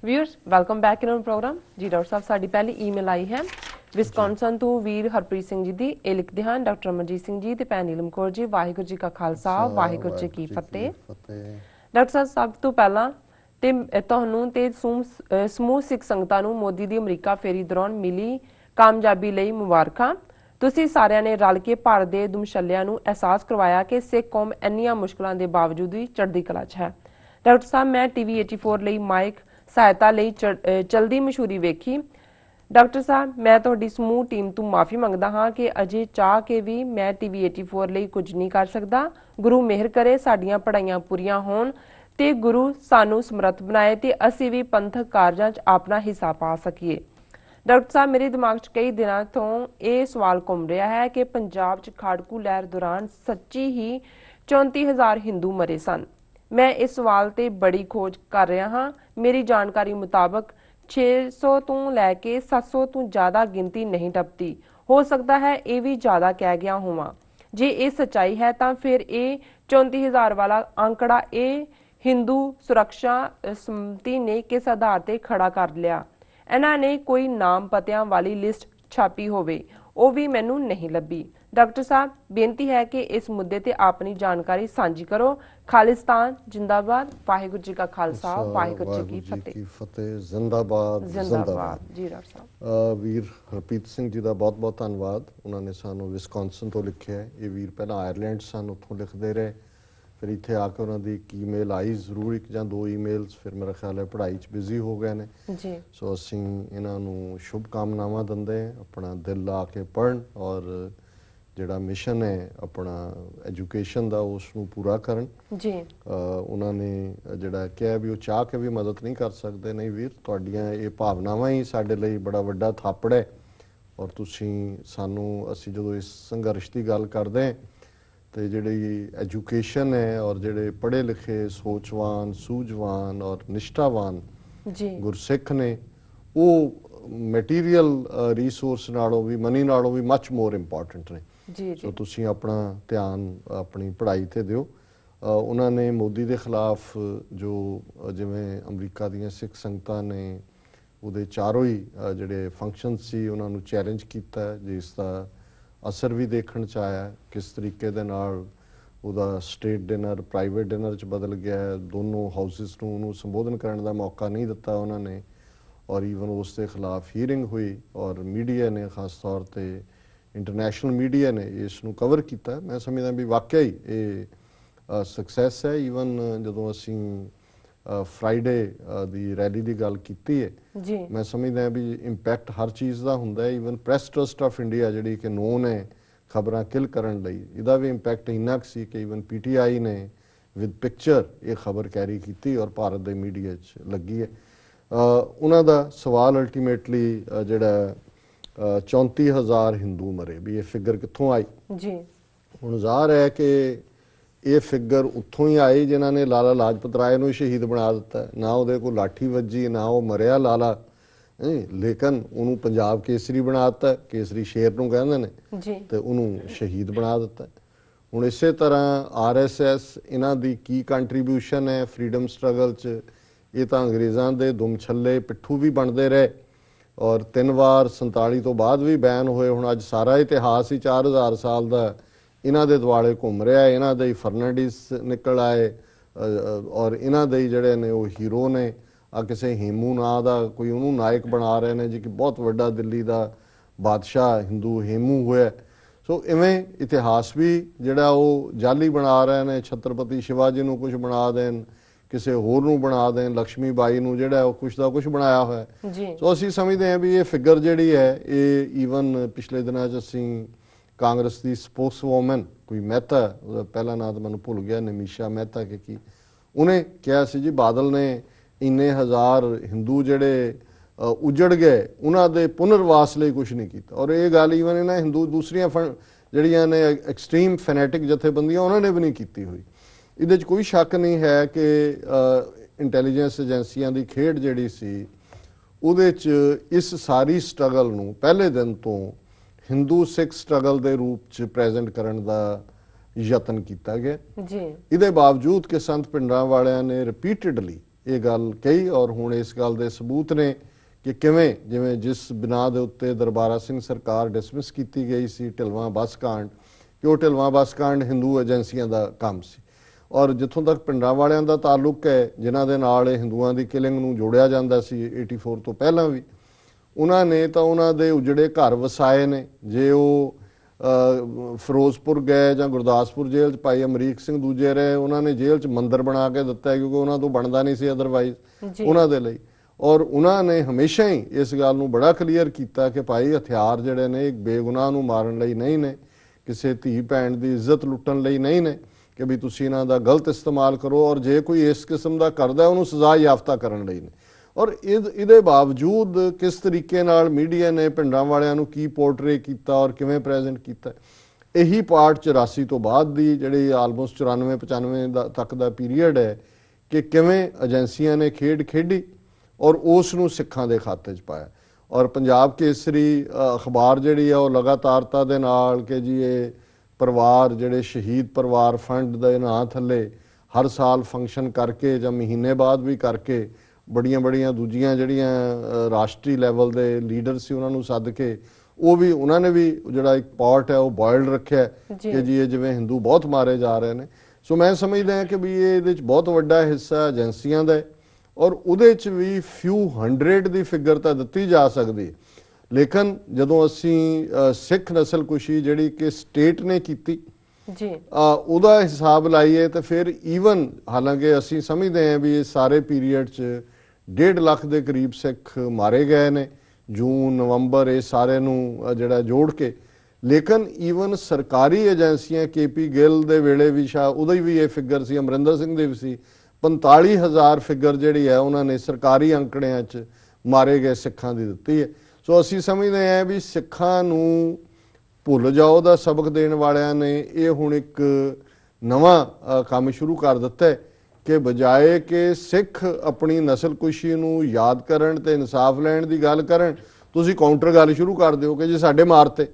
Viewers welcome back in program जी। Doctor साहब साडी पहली ईमेल आई है विस्कॉन्सन तो वीर हरप्रीत सिंह जी दी। ये लिखते हैं डॉक्टर अमरजीत सिंह जी ते भैन नीलम कौर जी, वाहिगुरू जी का खालसा वाहिगुरू जी की फतेह। डॉक्टर साहब सब तो पहला ते तुहानू ते समूह सिख संगतां नू मोदी दी अमरीका फेरी दौरान मिली कामयाबी लई मुबारकां। तुसीं सारिਆਂ ने रल के भारत दे दुमछल्लिਆਂ नू एहसास करवाया कि सिख कौम ਇੰਨੀਆਂ मुश्किलों के बावजूद भी चढ़दी कला च है। डॉक्टर साहब मैं TV 84 ਲਈ माइक सहायता ਲਈ चलदी मशहूरी वेखी। डॉक्टर साहब मैं तुहाडी समूह टीम तो माफ़ी मंगदा हाँ कि अजे चाह के भी मैं TV 84 ਲਈ कुछ नहीं कर सकदा। गुरु मेहर करे साडियां पढ़ाइयां पूरियां होण ते गुरु सानू समर्थ बनाए ते असीं भी पंथक कारजां च अपना हिस्सा पा सकीए। डॉक्टर साहब मेरे दिमाग च कई दिनों तो ये सवाल घूम रहा है कि पंजाब च खाड़कू लहर दौरान सच्ची ही 34,000 हिंदू मरे सन। मैं इस सवाल ते बड़ी खोज कर रहा हाँ। मेरी जानकारी मुताबिक 600 तो लैके 700 तो ज़्यादा गिनती नहीं टपती। हो सकता है ये भी ज़्यादा कह गया होवां। जे ये सच्चाई है तो फिर ये 34,000 वाला आंकड़ा ये हिंदू सुरक्षा समिति ने किस आधार पर खड़ा कर लिया? इन्हां ने कोई नाम पतियां वाली लिस्ट छापी होवे वो भी मैनू नहीं लभी। डॉक्टर साहब बेनती है कि इस मुद्दे ते अपनी जानकारी साझी करो। खालिस्तान जिंदाबाद, वाहिगुरू जी का खालसा वाहिगुरू जी की फतेह। जिंदाबाद जिंदाबाद जी। डॉक्टर साहब वीर हरप्रीत सिंह जी का बहुत बहुत धन्यवाद। उन्होंने सानू विस्कॉन्सन तो लिखे है। ये वीर पहला आयरलैंड सन, उत्थों लिखते रहे, फिर इत्थे आके उन्होंने एक ईमेल आई जरूर, एक या दो ईमेल्स, फिर मेरा ख्याल है पढ़ाई च बिजी हो गए ने जी। सो असी इन्हों शुभकामनावां दिंदे अपना दिल ला के पढ़न और जिहड़ा मिशन है अपना एजुकेशन का उसनूं पूरा करन जी। उन्होंने जिहड़ा कहा भी वो चाह के भी मदद नहीं कर सकते। नहीं वीर, तुहाडियां ये भावनावां ही साडे लई बड़ा वड्डा थापड़ है और तुसीं सानू असीं जदों इस संघर्ष की गल करदे हैं तो जिहड़ी एजुकेशन है और जिहड़े पढ़े लिखे सोचवान सूझवान और निष्ठावान गुरसिख ने वो मटीरीयल रिसोर्स नालों भी मनी नालों भी मच मोर इंपॉर्टेंट ने जी। सो तुसीं अपना ध्यान अपनी पढ़ाई ते दिओ। उन्होंने मोदी के खिलाफ जो जिवें अमरीका दीयां सिख संगतां ने उहदे चारों ही जिहड़े फंक्शन सी उन्होंने चैलेंज किया जिसका असर भी देखण च आया किस तरीके दे नाल उहदा स्टेट डिनर प्राइवेट डिनर च बदल गया है। दोनों हाउसिस नूं उहनूं संबोधन करने का मौका नहीं दिता उन्होंने और ईवन उसके खिलाफ हीयरिंग हुई और मीडिया ने खास तौर पर इंटरनेशनल मीडिया ने इसनूं कवर किया। मैं समझदा भी वाकई ये सक्सैस है। ईवन जदों असीं फ्राइडे दी रैली की गल की है जी। मैं समझदा भी इंपैक्ट हर चीज़ का हुंदा है। Even press trust of India जिहड़ी कि नोन है खबरां किल करन लई, इहदा भी इंपैक्ट इन्ना क सी कि ईवन PTI ने विद पिक्चर ये खबर कैरी की और भारत के मीडिया च लगी है। उन्हां दा सवाल अल्टीमेटली जिहड़ा 34,000 हिंदू मरे भी ये फिगर कित्थों आई जी। हुण ज़ाहिर है कि ये फिगर उत्थों ही आई जिन्होंने लाला लाजपत राय नूं शहीद बना दिता। ना उहदे कोल लाठी वजी ना वो मरिया लाला, लेकिन उन्होंने पंजाब केसरी बना दिता। केसरी शेर नूं कहंदे ने ते उन्होंने शहीद बना दिता। हुण इसे तरह RSS इन्हां दी की कंट्रीब्यूशन है फ्रीडम स्ट्रगल च? ये तो अंग्रेज़ों के दुमछल्ले पिट्ठू भी बनते रहे और 3 बार 47 तो बाद भी बैन होए। हुण अज सारा इतिहास ही 4,000 साल का इन्हां दे दुआले घूम रहा है। इन्हां दे फर्नांडिस निकल आए और इन्हां दे जिहड़े ने वो हीरो ने आ किसी हेमू नां दा कोई उन्होंने नायक बना रहे हैं जी कि बहुत वड्डा दिल्ली का बादशाह हिंदू हेमू होया। सो इवें इतिहास भी जिहड़ा वो जाली बना रहे हैं। छत्रपति शिवाजी नूं कुछ बना देन, किसी होर नूं बना देन, लक्ष्मी बाई नूं जिहड़ा वो कुछ दा कुछ बनाया होया। सो असीं समझदे हैं भी ये फिगर जिहड़ी है ये ईवन पिछले दिनां च असीं कांग्रेस की स्पोक्स वूमन कोई मेहता पहला नाम तो मैं भुल गया, निमिशा मेहता के की उन्हें कहा सी जी बादल ने इन्ने हज़ार हिंदू जिहड़े उजड़ गए उन्होंने पुनर्वास लिए कुछ नहीं किया। और ये गल ईवन इन्हें हिंदू दूसरिया जड़ियाँ ने एक्सट्रीम फैनेटिक जथेबंदियां उन्होंने भी नहीं की हुई। ये कोई शक नहीं है कि इंटैलीजेंस एजेंसियां की खेड जिहड़ी सी उहदे च इस सारी स्ट्रगल नूं पहले दिन तो हिंदू सिख स्ट्रगल के रूप च प्रेजेंट करने का यतन किया गया। इहदे बावजूद कि संत पिंडां वालियां ने रिपीटडली ਇਹ ਗੱਲ ਕਹੀ ਔਰ ਹੁਣ ਇਸ ਗੱਲ ਦੇ ਸਬੂਤ ਨੇ ਕਿ ਕਿਵੇਂ ਜਿਵੇਂ ਜਿਸ ਬਿਨਾਂ ਦੇ ਉੱਤੇ ਦਰਬਾਰਾ ਸਿੰਘ ਸਰਕਾਰ ਡਿਸਮਿਸ ਕੀਤੀ ਗਈ ਸੀ ਢਿਲਵਾਂ ਬੱਸ ਕਾਂਡ, ਕਿ ਉਹ ਢਿਲਵਾਂ ਬੱਸ ਕਾਂਡ ਹਿੰਦੂ ਏਜੰਸੀਆਂ ਦਾ ਕੰਮ ਸੀ। ਔਰ ਜਿੱਥੋਂ ਤੱਕ ਪਿੰਡਾਂ ਵਾਲਿਆਂ ਦਾ ਤਾਲੁਕ ਹੈ ਜਿਨ੍ਹਾਂ ਦੇ ਨਾਲ ਇਹ ਹਿੰਦੂਆਂ ਦੀ ਕਿਲਿੰਗ ਨੂੰ ਜੋੜਿਆ ਜਾਂਦਾ ਸੀ 84 ਤੋਂ ਪਹਿਲਾਂ ਵੀ, ਉਹਨਾਂ ਨੇ ਤਾਂ ਉਹਨਾਂ ਦੇ ਉਜੜੇ ਘਰ ਵਸਾਏ ਨੇ। ਜੇ ਉਹ ਫਿਰੋਜ਼ਪੁਰ ਗਏ ਜਾਂ ਗੁਰਦਾਸਪੁਰ ਜੇਲ੍ਹ 'ਚ ਭਾਈ ਅਮਰੀਕ ਸਿੰਘ ਦੂਜੇ ਰਹੇ, ਉਹਨਾਂ ਨੇ ਜੇਲ੍ਹ 'ਚ ਮੰਦਿਰ ਬਣਾ ਕੇ ਦਿੱਤਾ ਕਿਉਂਕਿ ਉਹਨਾਂ ਤੋਂ ਬਣਦਾ ਨਹੀਂ ਸੀ ਅਦਰਵਾਈਜ਼ ਉਹਨਾਂ ਦੇ ਲਈ। ਔਰ ਉਹਨਾਂ ਨੇ ਹਮੇਸ਼ਾ ਹੀ ਇਸ ਗੱਲ ਨੂੰ ਬੜਾ ਕਲੀਅਰ ਕੀਤਾ ਕਿ ਭਾਈ ਹਥਿਆਰ ਜਿਹੜੇ ਨੇ ਇੱਕ ਬੇਗੁਨਾਹ ਨੂੰ ਮਾਰਨ ਲਈ ਨਹੀਂ ਨੇ, ਕਿਸੇ ਧੀ ਭੈਣ ਦੀ ਇੱਜ਼ਤ ਲੁੱਟਣ ਲਈ ਨਹੀਂ ਨੇ ਕਿ ਵੀ ਤੁਸੀਂ ਇਹਨਾਂ ਦਾ ਗਲਤ ਇਸਤੇਮਾਲ ਕਰੋ, ਔਰ ਜੇ ਕੋਈ ਇਸ ਕਿਸਮ ਦਾ ਕਰਦਾ ਉਹਨੂੰ ਸਜ਼ਾ ਯਾਫਤਾ ਕਰਨ ਲਈ ਨੇ। ਔਰ ਇਹਦੇ ਬਾਵਜੂਦ ਕਿਸ ਤਰੀਕੇ ਨਾਲ ਮੀਡੀਆ ਨੇ ਪਿੰਡਾਂ ਵਾਲਿਆਂ ਨੂੰ ਕੀ ਪੋਰਟਰੇ ਕੀਤਾ ਔਰ ਕਿਵੇਂ ਪ੍ਰੈਜ਼ੈਂਟ ਕੀਤਾ, ਇਹੀ ਪਾਰਟ 84 ਤੋਂ ਬਾਅਦ ਦੀ ਜਿਹੜੀ ਆਲਮੋਸਟ 94-95 ਤੱਕ ਦਾ ਪੀਰੀਅਡ ਹੈ ਕਿ ਕਿਵੇਂ ਏਜੰਸੀਆਂ ਨੇ ਖੇਡ ਖੇਡੀ ਔਰ ਉਸ ਨੂੰ ਸਿੱਖਾਂ ਦੇ ਖਾਤੇ 'ਚ ਪਾਇਆ। ਔਰ ਪੰਜਾਬ ਕੇਸਰੀ ਅਖਬਾਰ ਜਿਹੜੀ ਆ ਉਹ ਲਗਾਤਾਰਤਾ ਦੇ ਨਾਲ ਕਿ ਜੀ ਇਹ ਪਰਿਵਾਰ ਜਿਹੜੇ ਸ਼ਹੀਦ ਪਰਿਵਾਰ ਫੰਡ ਦੇ ਨਾਂ ਥੱਲੇ ਹਰ ਸਾਲ ਫੰਕਸ਼ਨ ਕਰਕੇ ਜਾਂ ਮਹੀਨੇ ਬਾਅਦ ਵੀ ਕਰਕੇ ਬੜੀਆਂ ਦੂਜੀਆਂ ਜਿਹੜੀਆਂ ਰਾਸ਼ਟਰੀ ਲੈਵਲ ਦੇ ਲੀਡਰ ਸੀ ਉਹਨਾਂ ਨੂੰ ਸੱਦ ਕੇ ਉਹ ਵੀ ਉਹਨਾਂ ਨੇ ਵੀ ਜਿਹੜਾ ਇੱਕ ਪਾਰਟ ਹੈ ਉਹ ਬੋਇਲਡ ਰੱਖਿਆ ਕਿ ਜੀ ਇਹ ਜਿਵੇਂ ਹਿੰਦੂ ਬਹੁਤ ਮਾਰੇ ਜਾ ਰਹੇ ਨੇ। ਸੋ ਮੈਂ ਸਮਝਦਾ ਕਿ ਵੀ ਇਹਦੇ 'ਚ ਬਹੁਤ ਵੱਡਾ ਹਿੱਸਾ ਏਜੰਸੀਆਂ ਦਾ ਹੈ ਔਰ ਉਹਦੇ 'ਚ ਵੀ few hundred ਦੀ ਫਿਗਰ ਤਾਂ ਦਿੱਤੀ ਜਾ ਸਕਦੀ, ਲੇਕਿਨ ਜਦੋਂ ਅਸੀਂ ਸਿੱਖ ਨਸਲਕੁਸ਼ੀ ਜਿਹੜੀ ਕਿ ਸਟੇਟ ਨੇ ਕੀਤੀ ਜੀ ਉਹਦਾ ਹਿਸਾਬ ਲਾਈਏ ਤਾਂ ਫਿਰ ਈਵਨ ਹਾਲਾਂਕਿ ਅਸੀਂ ਸਮਝਦੇ ਹਾਂ ਵੀ ਇਹ ਸਾਰੇ ਪੀਰੀਅਡ 'ਚ 1.5 ਲੱਖ ਦੇ ਕਰੀਬ ਸਿੱਖ ਮਾਰੇ ਗਏ ਨੇ ਜੂਨ ਨਵੰਬਰ ਇਹ ਸਾਰੇ ਨੂੰ ਜਿਹੜਾ ਜੋੜ ਕੇ, ਲੇਕਿਨ ਈਵਨ ਸਰਕਾਰੀ ਏਜੰਸੀਆਂ KP ਗਿੱਲ ਦੇ ਵੇਲੇ ਵੀ ਉਹਦਾ ਵੀ ਇਹ ਫਿਗਰ ਸੀ, ਅਮਰਿੰਦਰ ਸਿੰਘ ਦੇ ਵੀ ਸੀ, 45,000 ਫਿਗਰ ਜਿਹੜੀ ਹੈ ਉਹਨਾਂ ਨੇ ਸਰਕਾਰੀ ਅੰਕੜਿਆਂ 'ਚ ਮਾਰੇ ਗਏ ਸਿੱਖਾਂ ਦੀ ਦਿੱਤੀ ਹੈ। ਸੋ ਅਸੀਂ ਸਮਝਦੇ ਹਾਂ ਵੀ ਸਿੱਖਾਂ ਨੂੰ ਭੁੱਲ ਜਾਓ ਦਾ ਸਬਕ ਦੇਣ ਵਾਲਿਆਂ ਨੇ ਇਹ ਹੁਣ ਇੱਕ ਨਵਾਂ ਕੰਮ ਸ਼ੁਰੂ ਕਰ ਦਿੱਤਾ ਹੈ ਕਿ ਬਜਾਏ ਕਿ ਸਿੱਖ ਆਪਣੀ ਨਸਲਕੁਸ਼ੀ ਨੂੰ ਯਾਦ ਕਰਨ ਤੇ ਇਨਸਾਫ ਲੈਣ ਦੀ ਗੱਲ ਕਰਨ, ਤੁਸੀਂ ਕਾਊਂਟਰ ਗੱਲ ਸ਼ੁਰੂ ਕਰ ਦਿਓ ਕਿ ਜੀ ਸਾਡੇ ਮਾਰਤੇ,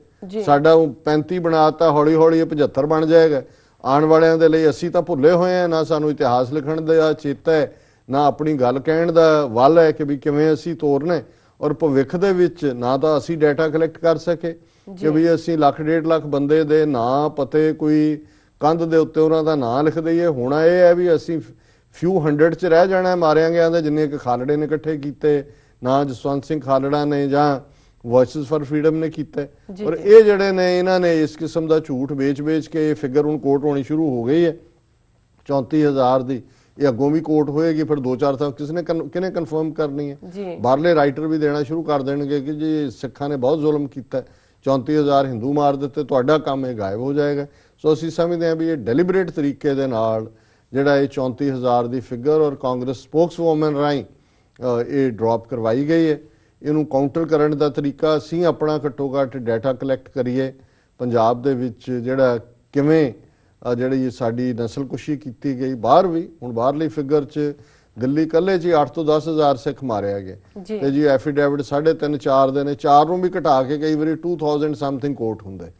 ਸਾਡਾ 35 ਬਣਾਤਾ, ਹੌਲੀ ਹੌਲੀ 75 ਬਣ ਜਾਏਗਾ। ਆਉਣ ਵਾਲਿਆਂ ਦੇ ਲਈ ਅਸੀਂ ਤਾਂ ਭੁੱਲੇ ਹੋਏ ਹਾਂ, ਨਾ ਸਾਨੂੰ ਇਤਿਹਾਸ ਲਿਖਣ ਦਾ ਚੇਤਾ ਹੈ, ਨਾ ਆਪਣੀ ਗੱਲ ਕਹਿਣ ਦਾ ਵੱਲ ਹੈ ਕਿ ਵੀ ਕਿਵੇਂ ਅਸੀਂ ਤੋਰਨਾ, ਔਰ ਭਵਿੱਖ ਦੇ ਵਿੱਚ ਨਾ ਤਾਂ ਅਸੀਂ ਡਾਟਾ ਕਲੈਕਟ ਕਰ ਸਕੇ ਕਿ ਵੀ ਅਸੀਂ 1.5 ਲੱਖ ਬੰਦੇ ਦੇ ਨਾਂ ਪਤੇ ਕੋਈ ਕੰਧ ਦੇ ਉੱਤੇ ਉਹਨਾਂ ਦਾ ਨਾਂ ਲਿਖ ਦਈਏ। ਹੋਣਾ ਇਹ ਹੈ ਵੀ ਅਸੀਂ few hundred 'ਚ ਰਹਿ ਜਾਣਾ ਮਾਰਿਆਂ ਗਿਆ ਦੇ, ਜਿੰਨੇ ਕਿ ਖਾਲੜੇ ਨੇ ਇਕੱਠੇ ਕੀਤੇ, ਨਾ ਜਸਵੰਤ ਸਿੰਘ ਖਾਲੜਾ ਨੇ ਜਾਂ ਵੌਇਸਿਸ ਫਾਰ ਫਰੀडम ਨੇ ਕੀਤਾ। ਔਰ ਇਹ ਜਿਹੜੇ ਨੇ ਇਹਨਾਂ ਨੇ ਇਸ ਕਿਸਮ ਦਾ ਝੂਠ ਵੇਚ ਕੇ ਇਹ ਫਿਗਰ ਹੁਣ ਕੋਟ ਹੋਣੀ ਸ਼ੁਰੂ ਹੋ ਗਈ ਹੈ 34,000 ਦੀ। ਇਹ ਅੱਗੋਂ ਵੀ ਕੋਟ ਹੋਏਗੀ, ਫਿਰ 2-4 ਤਾਂ ਕਿਹਨੇ ਕਨਫਰਮ ਕਰਨੀ ਹੈ, ਬਾਹਰਲੇ ਰਾਈਟਰ ਵੀ ਦੇਣਾ ਸ਼ੁਰੂ ਕਰ ਦੇਣਗੇ ਕਿ ਜੀ ਸਿੱਖਾਂ ਨੇ ਬਹੁਤ ਜ਼ੁਲਮ ਕੀਤਾ, 34,000 ਹਿੰਦੂ ਮਾਰ ਦਿੱਤੇ, ਤੁਹਾਡਾ ਕੰਮ ਇਹ ਗਾਇਬ ਹੋ ਜਾਏਗਾ। ਸੋ ਅਸੀਂ ਸਮਝਦੇ ਹਾਂ ਵੀ ਇਹ ਡੈਲੀਬਰੇਟ ਤਰੀਕੇ ਦੇ ਨਾਲ ਜਿਹੜਾ ਇਹ 34,000 ਦੀ ਫਿਗਰ ਔਰ ਕਾਂਗਰਸ ਸਪੋਕਸਵੂਮਨ ਰਾਹੀਂ ਇਹ ਡ੍ਰੌਪ ਕਰਵਾਈ ਗਈ ਹੈ। ਇਹਨੂੰ ਕਾਊਂਟਰ ਕਰਨ ਦਾ ਤਰੀਕਾ ਅਸੀਂ ਆਪਣਾ ਘੱਟੋ ਘੱਟ ਡਾਟਾ ਕਲੈਕਟ ਕਰੀਏ ਪੰਜਾਬ ਦੇ ਵਿੱਚ ਜਿਹੜਾ ਕਿਵੇਂ ਜਿਹੜੀ ਸਾਡੀ ਨਸਲਕੁਸ਼ੀ ਕੀਤੀ ਗਈ। ਬਾਹਰ ਵੀ ਹੁਣ ਬਾਹਰਲੀ ਫਿਗਰ 'ਚ ਦਿੱਲੀ ਕੱਲੇ 'ਚ 8 ਤੋਂ 10,000 ਸਿੱਖ ਮਾਰਿਆ ਗਏ ਤੇ ਜੀ ਐਫੀਡੇਵਿਟ 3.5-4 ਦੇ ਨੇ, 4 ਨੂੰ ਵੀ ਘਟਾ ਕੇ ਕਈ ਵਾਰੀ 2000 ਸਮਥਿੰਗ ਕੋਟ ਹੁੰਦਾ।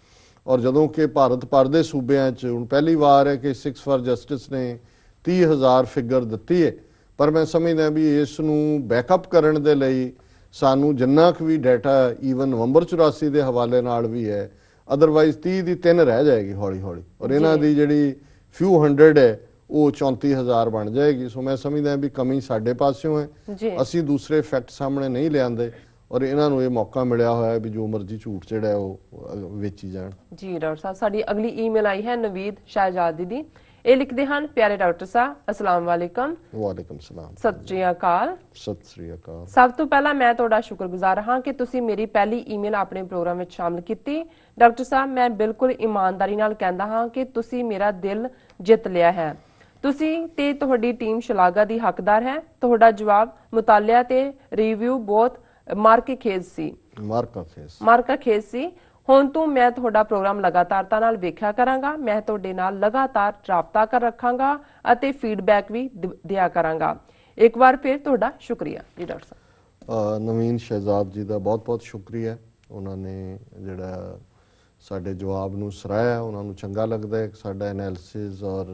ਔਰ ਜਦੋਂ ਕਿ ਭਾਰਤ ਭਰ ਦੇ ਸੂਬਿਆਂ 'ਚ ਹੁਣ ਪਹਿਲੀ ਵਾਰ ਹੈ ਕਿ 6 ਫਾਰ ਜਸਟਿਸ ਨੇ 30,000 ਫਿਗਰ ਦਿੱਤੀ ਹੈ, ਪਰ ਮੈਂ ਸਮਝਦਾ ਵੀ ਇਸ ਨੂੰ ਬੈਕਅਪ ਕਰਨ ਦੇ ਲਈ ਸਾਨੂੰ ਜਿੰਨਾ ਕੁ ਵੀ ਡਾਟਾ ਈਵਨ ਨਵੰਬਰ 84 ਦੇ ਹਵਾਲੇ ਨਾਲ ਵੀ ਹੈ, ਅਦਰਵਾਈਜ਼ 30 ਦੀ 3 ਰਹਿ ਜਾਏਗੀ ਹੌਲੀ ਹੌਲੀ, ਔਰ ਇਹਨਾਂ ਦੀ ਜਿਹੜੀ few hundred ਹੈ ਉਹ 34,000 ਬਣ ਜਾਏਗੀ। ਸੋ ਮੈਂ ਸਮਝਦਾ ਵੀ ਕਮੀ ਸਾਡੇ ਪਾਸਿਓਂ ਹੈ, ਅਸੀਂ ਦੂਸਰੇ ਫੈਕਟ ਸਾਹਮਣੇ ਨਹੀਂ ਲਿਆਂਦੇ ਔਰ ਇਹਨਾਂ ਨੂੰ ਇਹ ਮੌਕਾ ਮਿਲਿਆ ਹੋਇਆ ਵੀ ਜੋ ਮਰਜ਼ੀ ਝੂਠ ਜਿਹੜਾ ਉਹ ਵੇਚੀ ਜਾਣ। ਜੀ ਡਾਕਟਰ ਸਾਹਿਬ, ਸਾਡੀ ਅਗਲੀ ਈਮੇਲ ਆਈ ਹੈ ਨਵੀਦ ਸ਼ਾਹਜਾਦੀ ਦੀ। ਇਹ ਲਿਖਦੇ ਹਨ, ਪਿਆਰੇ ਡਾਕਟਰ ਸਾਹਿਬ ਅਸਲਾਮ ਵਾਲੇਕਮ। ਵਾਲੇਕਮ ਸਲਾਮ। ਸਤਿ ਸ਼੍ਰੀ ਅਕਾਲ। ਸਤਿ ਸ਼੍ਰੀ ਅਕਾਲ। ਸਭ ਤੋਂ ਪਹਿਲਾਂ ਮੈਂ ਤੁਹਾਡਾ ਸ਼ੁਕਰਗੁਜ਼ਾਰ ਹਾਂ ਕਿ ਤੁਸੀਂ ਮੇਰੀ ਪਹਿਲੀ ਈਮੇਲ ਆਪਣੇ ਪ੍ਰੋਗਰਾਮ ਵਿੱਚ ਸ਼ਾਮਲ ਕੀਤੀ। ਡਾਕਟਰ ਸਾਹਿਬ, ਮੈਂ ਬਿਲਕੁਲ ਇਮਾਨਦਾਰੀ ਨਾਲ ਕਹਿੰਦਾ ਹਾਂ ਕਿ ਤੁਸੀਂ ਮੇਰਾ ਦਿਲ ਜਿੱਤ ਲਿਆ ਹੈ। ਤੁਸੀਂ ਤੇ ਤੁਹਾਡੀ ਟੀਮ ਸ਼ਲਾਘਾ ਦੀ ਹੱਕਦਾਰ ਹੈ। ਤੁਹਾਡਾ ਜਵਾਬ, ਮੁਤਾਲਿਆ ਤੇ ਰਿਵਿਊ ਬਹੁਤ ਮਾਰਕਾ ਖੇਜ਼ ਸੀ। ਹੁਣ ਤੋਂ ਮੈਂ ਤੁਹਾਡਾ ਪ੍ਰੋਗਰਾਮ ਲਗਾਤਾਰਤਾ ਨਾਲ ਵੇਖਿਆ ਕਰਾਂਗਾ। ਮੈਂ ਤੁਹਾਡੇ ਨਾਲ ਲਗਾਤਾਰ ਰਾਬਤਾ ਕਰ ਰੱਖਾਂਗਾ ਅਤੇ ਫੀਡਬੈਕ ਵੀ ਦਿਆ ਕਰਾਂਗਾ। ਇੱਕ ਵਾਰ ਫਿਰ ਤੁਹਾਡਾ ਸ਼ੁਕਰੀਆ ਜੀ ਡਾਕਟਰ ਸਾਹਿਬ। ਨਵੀਨ ਸ਼ਹਿਜ਼ਾਦ ਜੀ ਦਾ ਬਹੁਤ ਬਹੁਤ ਸ਼ੁਕਰੀਆ। ਉਹਨਾਂ ਨੇ ਜਿਹੜਾ ਸਾਡੇ ਜਵਾਬ ਨੂੰ ਸਰਾਹਿਆ, ਉਹਨਾਂ ਨੂੰ ਚੰਗਾ ਲੱਗਦਾ ਹੈ ਸਾਡਾ ਐਨਾਲਿਸਿਸ ਔਰ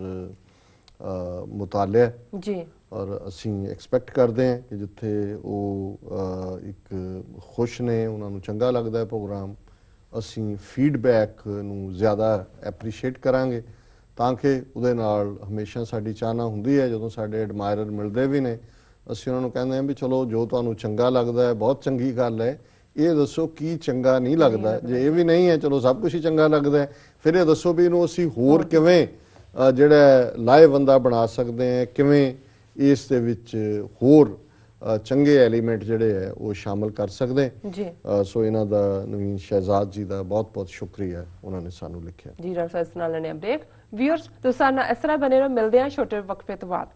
ਮੁਤਾਲਿਆ ਜੀ। ਔਰ ਅਸੀਂ ਐਕਸਪੈਕਟ ਕਰਦੇ ਹਾਂ ਕਿ ਜਿੱਥੇ ਉਹ ਇੱਕ ਖੁਸ਼ ਨੇ, ਉਹਨਾਂ ਨੂੰ ਚੰਗਾ ਲੱਗਦਾ ਹੈ ਪ੍ਰੋਗਰਾਮ, ਅਸੀਂ ਫੀਡਬੈਕ ਨੂੰ ਜ਼ਿਆਦਾ ਐਪਰੀਸ਼ੀਏਟ ਕਰਾਂਗੇ ਤਾਂ ਕਿ ਉਹਦੇ ਨਾਲ ਹਮੇਸ਼ਾ ਸਾਡੀ ਚਾਹਨਾ ਹੁੰਦੀ ਹੈ ਜਦੋਂ ਸਾਡੇ ਐਡਮਾਇਰਰ ਮਿਲਦੇ ਵੀ ਨੇ, ਅਸੀਂ ਉਹਨਾਂ ਨੂੰ ਕਹਿੰਦੇ ਹਾਂ ਵੀ ਚਲੋ ਜੋ ਤੁਹਾਨੂੰ ਚੰਗਾ ਲੱਗਦਾ ਹੈ ਬਹੁਤ ਚੰਗੀ ਗੱਲ ਹੈ, ਇਹ ਦੱਸੋ ਕੀ ਚੰਗਾ ਨਹੀਂ ਲੱਗਦਾ। ਜੇ ਇਹ ਵੀ ਨਹੀਂ ਹੈ, ਚਲੋ ਸਭ ਕੁਝ ਹੀ ਚੰਗਾ ਲੱਗਦਾ ਹੈ, ਫਿਰ ਇਹ ਦੱਸੋ ਵੀ ਇਹਨੂੰ ਅਸੀਂ ਹੋਰ ਕਿਵੇਂ ਜਿਹੜਾ ਲਾਹੇਵੰਦਾ ਬਣਾ ਸਕਦੇ ਹਾਂ, ਕਿਵੇਂ ਇਸ ਦੇ ਵਿੱਚ ਹੋਰ ਚੰਗੇ ਐਲੀਮੈਂਟ ਜਿਹੜੇ ਹੈ ਉਹ ਸ਼ਾਮਲ ਕਰ ਸਕਦੇ ਜੀ। ਸੋ ਇਹਨਾਂ ਦਾ ਨਵੀਨ ਸ਼ਹਿਜ਼ਾਦ ਜੀ ਦਾ ਬਹੁਤ ਬਹੁਤ ਸ਼ੁਕਰੀਆ, ਉਹਨਾਂ ਨੇ ਸਾਨੂੰ ਲਿਖਿਆ। ਜੀ ਡਾਕਟਰ ਸਾਹਿਬ, ਇਸ ਨਾਲ ਲੈਣੇ ਬ੍ਰੇਕ। ਵੀਅਰਸ ਤੁਸੀਂ ਸਾਡੇ ਨਾਲ ਇਸ ਤਰ੍ਹਾਂ ਬਣੇ ਰਹੋ, ਮਿਲਦੇ ਹਾਂ ਛੋਟੇ ਵਕਫੇ ਤੋਂ ਬਾਅਦ।